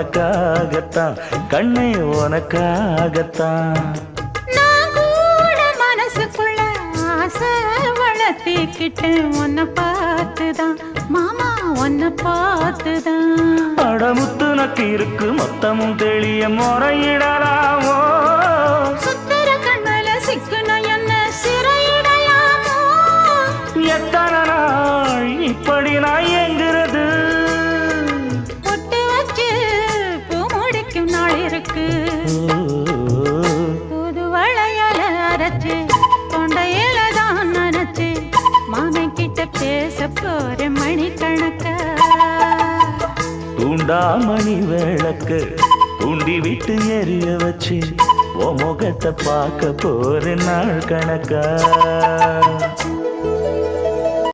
உனக்காகத்தான் கண்ணே உனக்காகத்தான். நான் கூட மனசுக்குள்ள ஆசை வளர்த்திக்கிட்டு உன்னை பார்த்துதான் மாமா உன்னை பார்த்துதான். அடமுத்து நக்கு இருக்கு மொத்தமும் தெளிய முறையிடலாமோ? சுத்தர கண்மல சிக்குன என்ன சிறையிடலாமோ? எத்தனை நாள் இப்படி நான் எங்கிறது? பொட்டு வச்சு பூ முடிக்கும் நாள் இருக்கு. புது வளையல அரைச்சு தொண்டையில தான் நனைச்சு மாமன் கிட்ட பேச போற மணிக்கணக்க. தூண்டாமணி விளக்கு தூண்டி விட்டு எரிய வச்சு உன் முகத்தை பார்க்க போற நாள் கணக்கா.